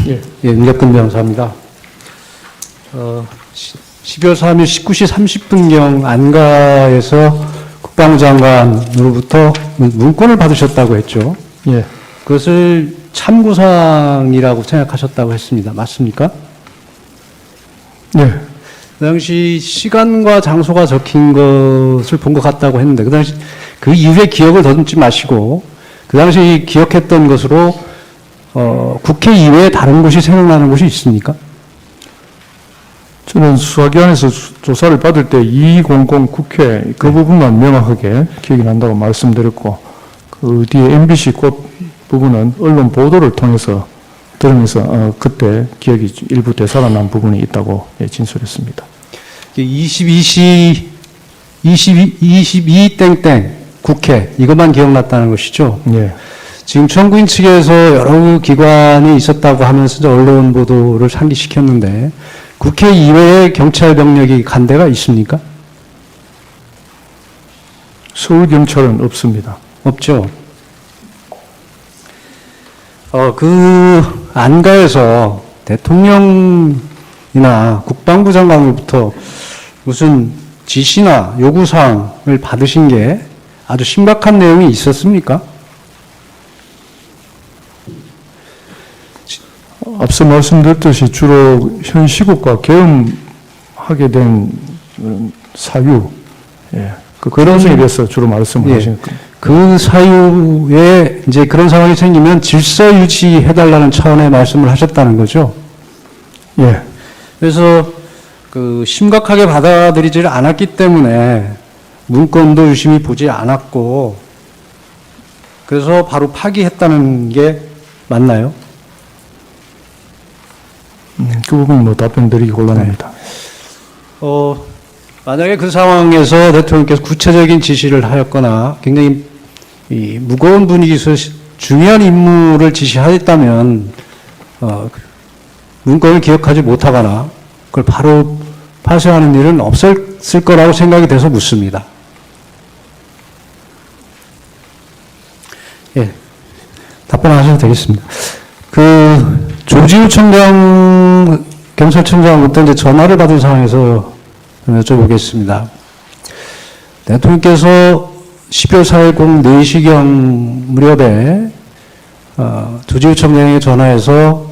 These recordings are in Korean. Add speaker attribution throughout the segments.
Speaker 1: 예, 윤석근 변호사입니다. 12월 3일 19시 30분경 안가에서 국방부 장관으로부터 문건을 받으셨다고 했죠.
Speaker 2: 예.
Speaker 1: 그것을 참고사항이라고 생각하셨다고 했습니다. 맞습니까?
Speaker 2: 예.
Speaker 1: 그 당시 시간과 장소가 적힌 것을 본 것 같다고 했는데, 그 당시 그 이후에 기억을 더듬지 마시고, 그 당시 기억했던 것으로, 국회 이외에 다른 곳이 생각나는 곳이 있습니까?
Speaker 2: 저는 수사기관에서 조사를 받을 때 2200 국회 그 부분만 명확하게 기억이 난다고 말씀드렸고, 그 뒤에 MBC 꽃 부분은 언론 보도를 통해서 들으면서 그때 기억이 일부 되살아난 부분이 있다고 진술했습니다.
Speaker 1: 22땡땡 국회 이것만 기억났다는 것이죠.
Speaker 2: 예.
Speaker 1: 지금 청구인 측에서 여러 기관이 있었다고 하면서 언론 보도를 상기시켰는데 국회 이외에 경찰 병력이 간 데가 있습니까?
Speaker 2: 서울경찰은 없습니다.
Speaker 1: 없죠. 그 안가에서 대통령이나 국방부 장관으로부터 무슨 지시나 요구사항을 받으신 게 아주 심각한 내용이 있었습니까?
Speaker 2: 앞서 말씀드렸듯이 주로 현 시국과 계엄하게 된 사유, 예. 그런 것에 대해서 주로 말씀을 하시는 겁니다.
Speaker 1: 그 사유에 이제 그런 상황이 생기면 질서 유지해달라는 차원의 말씀을 하셨다는 거죠.
Speaker 2: 예.
Speaker 1: 그래서 그 심각하게 받아들이지를 않았기 때문에 문건도 유심히 보지 않았고 그래서 바로 파기했다는 게 맞나요?
Speaker 2: 그 부분 뭐 답변 드리기 곤란합니다.
Speaker 1: 만약에 그 상황에서 대통령께서 구체적인 지시를 하였거나 굉장히 무거운 분위기에서 중요한 임무를 지시하였다면 문건을 기억하지 못하거나 그걸 바로 파쇄하는 일은 없었을 거라고 생각이 돼서 묻습니다. 예, 답변하셔도 되겠습니다. 조지우 청장, 경찰청장부터 이제 전화를 받은 상황에서 여쭤보겠습니다. 대통령께서 12월 4일 오후 4시경 무렵에 조지우 청장에게 전화해서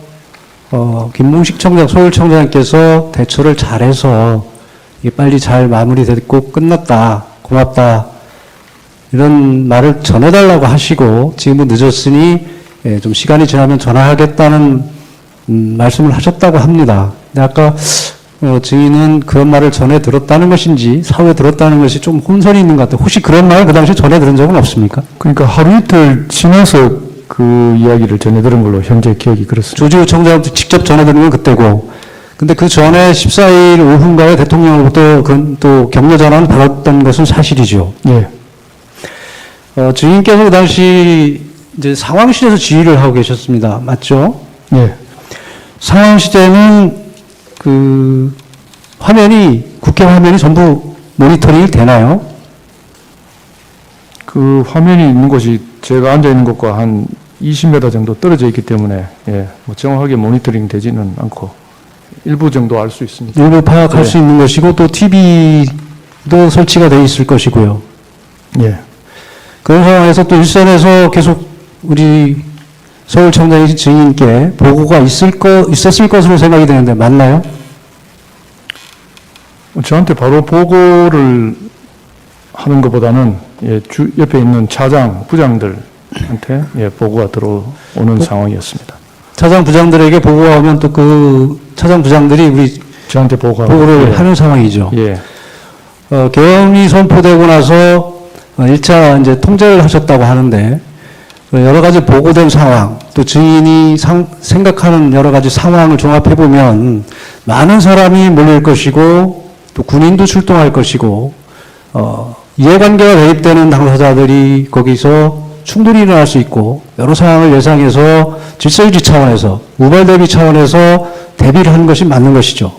Speaker 1: 김봉식 청장, 서울청장께서 대처를 잘해서 이게 빨리 잘 마무리됐고 끝났다, 고맙다 이런 말을 전해달라고 하시고 지금은 늦었으니 좀 시간이 지나면 전화하겠다는 말씀을 하셨다고 합니다. 근데 아까 증인은 그런 말을 전해 들었다는 것인지 사후에 들었다는 것이 좀 혼선이 있는 것 같아요. 혹시 그런 말을 그 당시에 전해 들은 적은 없습니까?
Speaker 2: 그러니까 하루 이틀 지나서 그 이야기를 전해 들은 걸로 현재 기억이 그렇습니다.
Speaker 1: 조지우 청장한테 직접 전해 들은 건 그때고 근데 그 전에 14일 오후인가에 대통령으로부터 또 격려 전화를 받았던 것은 사실이죠.
Speaker 2: 예.
Speaker 1: 증인께서 그 당시 이제 상황실에서 지휘를 하고 계셨습니다. 맞죠?
Speaker 2: 예.
Speaker 1: 상황실에는 그 국회 화면이 전부 모니터링이 되나요?
Speaker 2: 그 화면이 있는 곳이 제가 앉아 있는 곳과 한 20m 정도 떨어져 있기 때문에 뭐 정확하게 모니터링 되지는 않고 일부 정도 알 수 있습니다.
Speaker 1: 일부 파악할 수 있는 것이고 또 TV도 설치가 되어 있을 것이고요.
Speaker 2: 예.
Speaker 1: 그런 상황에서 또 일선에서 계속 우리 서울청장이 증인께 보고가 있었을 것으로 생각이 되는데 맞나요?
Speaker 2: 저한테 바로 보고를 하는 것보다는 옆에 있는 차장, 부장들한테 보고가 들어오는 상황이었습니다.
Speaker 1: 차장 부장들에게 보고가 오면 또 그 차장 부장들이 우리
Speaker 2: 저한테
Speaker 1: 보고를 하는 상황이죠.
Speaker 2: 예.
Speaker 1: 계엄이 선포되고 나서 1차 이제 통제를 하셨다고 하는데 여러 가지 보고된 상황, 또 증인이 생각하는 여러 가지 상황을 종합해 보면 많은 사람이 몰릴 것이고 또 군인도 출동할 것이고 이해관계가 대립되는 당사자들이 거기서 충돌이 일어날 수 있고 여러 상황을 예상해서 질서유지 차원에서 우발 대비 차원에서 대비를 하는 것이 맞는 것이죠.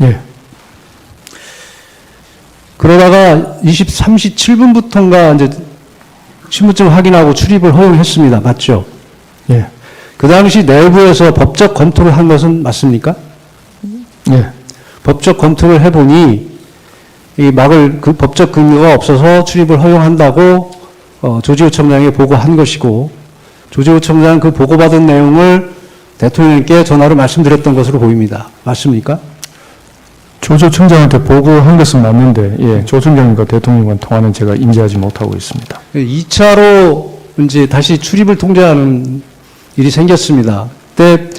Speaker 2: 예.
Speaker 1: 그러다가 23시 7분부터인가 이제 신분증 확인하고 출입을 허용했습니다. 맞죠?
Speaker 2: 예.
Speaker 1: 그 당시 내부에서 법적 검토를 한 것은 맞습니까?
Speaker 2: 예.
Speaker 1: 법적 검토를 해보니 이 막을 그 법적 근거가 없어서 출입을 허용한다고 조지호 청장에 보고한 것이고, 조지호 청장 그 보고받은 내용을 대통령께 전화로 말씀드렸던 것으로 보입니다. 맞습니까?
Speaker 2: 조조 청장한테 보고한 것은 맞는데, 예, 조 청장과 대통령과 통화는 제가 인지하지 못하고 있습니다.
Speaker 1: 2차로 이제 다시 출입을 통제하는 일이 생겼습니다. 그때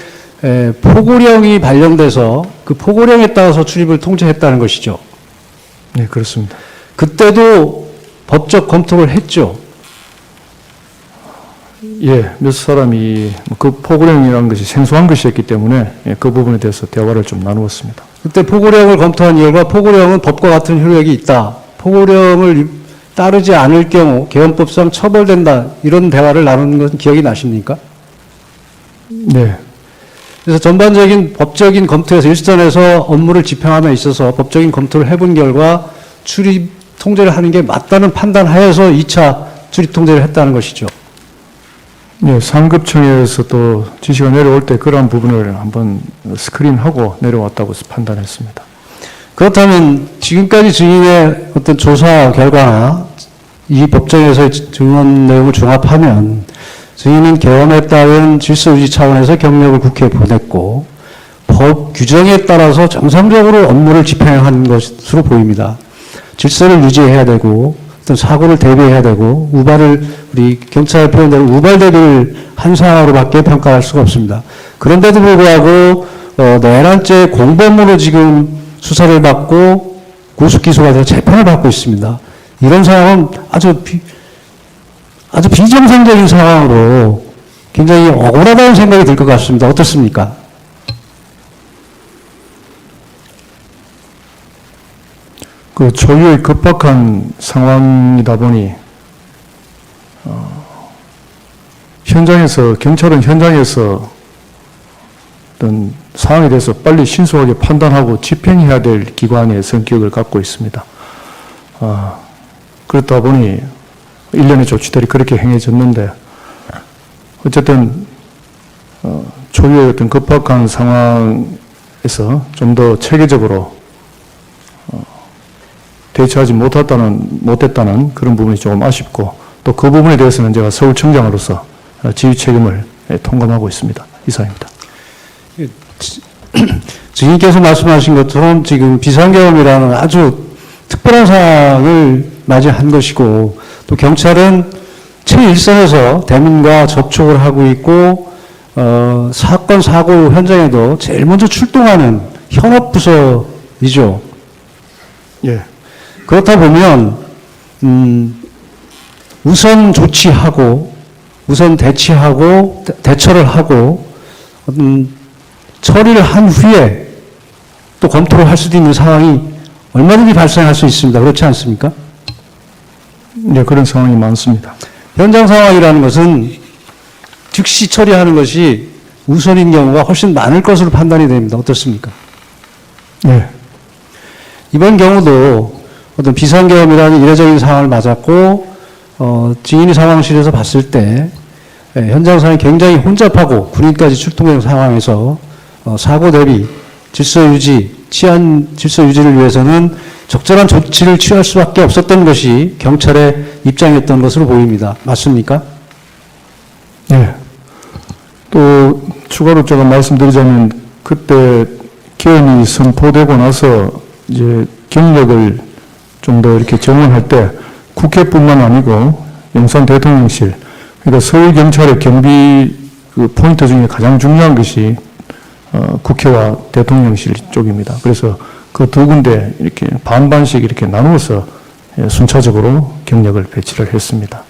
Speaker 1: 포고령이 발령돼서 그 포고령에 따라서 출입을 통제했다는 것이죠.
Speaker 2: 네, 그렇습니다.
Speaker 1: 그때도 법적 검토를 했죠.
Speaker 2: 예, 몇 사람이 그 포고령이라는 것이 생소한 것이었기 때문에 예, 그 부분에 대해서 대화를 좀 나누었습니다.
Speaker 1: 그때 포고령을 검토한 결과 포고령은 법과 같은 효력이 있다. 포고령을 따르지 않을 경우 개헌법상 처벌된다. 이런 대화를 나누는 것은 기억이 나십니까?
Speaker 2: 네,
Speaker 1: 그래서 전반적인 법적인 검토에서 일선에서 업무를 집행함에 있어서 법적인 검토를 해본 결과 출입 통제를 하는 게 맞다는 판단하에서 2차 출입 통제를 했다는 것이죠.
Speaker 2: 예, 상급청에서 또 지시가 내려올 때 그러한 부분을 한번 스크린하고 내려왔다고 판단했습니다.
Speaker 1: 그렇다면 지금까지 증인의 어떤 조사 결과나 이 법정에서의 증언 내용을 종합하면 증인은 개헌에 따른 질서유지 차원에서 경력을 국회에 보냈고 법 규정에 따라서 정상적으로 업무를 집행한 것으로 보입니다. 질서를 유지해야 되고 어떤 사고를 대비해야 되고 우리 경찰 표현대로 우발 대비를 한 상황으로밖에 평가할 수가 없습니다. 그런데도 불구하고 내란죄 공범으로 지금 수사를 받고 구속 기소가 돼서 재판을 받고 있습니다. 이런 상황은 아주 비정상적인 상황으로 굉장히 억울하다는 생각이 들 것 같습니다. 어떻습니까?
Speaker 2: 그 초유의 급박한 상황이다 보니 경찰은 현장에서 어떤 상황에 대해서 빨리 신속하게 판단하고 집행해야 될 기관의 성격을 갖고 있습니다. 그렇다 보니 일련의 조치들이 그렇게 행해졌는데 어쨌든 초유의 어떤 급박한 상황에서 좀 더 체계적으로 대처하지 못했다는 그런 부분이 조금 아쉽고 또 그 부분에 대해서는 제가 서울청장으로서 지휘 책임을 통감하고 있습니다. 이상입니다.
Speaker 1: 증인께서 말씀하신 것처럼 지금 비상계엄이라는 아주 특별한 상황을 맞이한 것이고 또 경찰은 최일선에서 대민과 접촉을 하고 있고 사건 사고 현장에도 제일 먼저 출동하는 현업부서이죠.
Speaker 2: 예.
Speaker 1: 그렇다 보면 우선 조치하고 우선 대치하고 대처를 하고 처리를 한 후에 또 검토를 할 수도 있는 상황이 얼마든지 발생할 수 있습니다. 그렇지 않습니까?
Speaker 2: 네, 그런 상황이 많습니다.
Speaker 1: 현장 상황이라는 것은 즉시 처리하는 것이 우선인 경우가 훨씬 많을 것으로 판단이 됩니다. 어떻습니까?
Speaker 2: 네.
Speaker 1: 이번 경우도 어떤 비상계엄이라는 이례적인 상황을 맞았고 증인이 상황실에서 봤을 때 현장 상황이 굉장히 혼잡하고 군인까지 출동된 상황에서 사고 대비, 질서 유지, 치안 질서 유지를 위해서는 적절한 조치를 취할 수밖에 없었던 것이 경찰의 입장이었던 것으로 보입니다. 맞습니까?
Speaker 2: 네. 또 추가로 제가 말씀드리자면 그때 계엄이 선포되고 나서 이제 경력을 좀 더 이렇게 정원할 때 국회뿐만 아니고 용산 대통령실, 그러니까 서울경찰의 경비 그 포인트 중에 가장 중요한 것이 국회와 대통령실 쪽입니다. 그래서 그 두 군데 이렇게 반반씩 이렇게 나누어서 순차적으로 경력을 배치를 했습니다.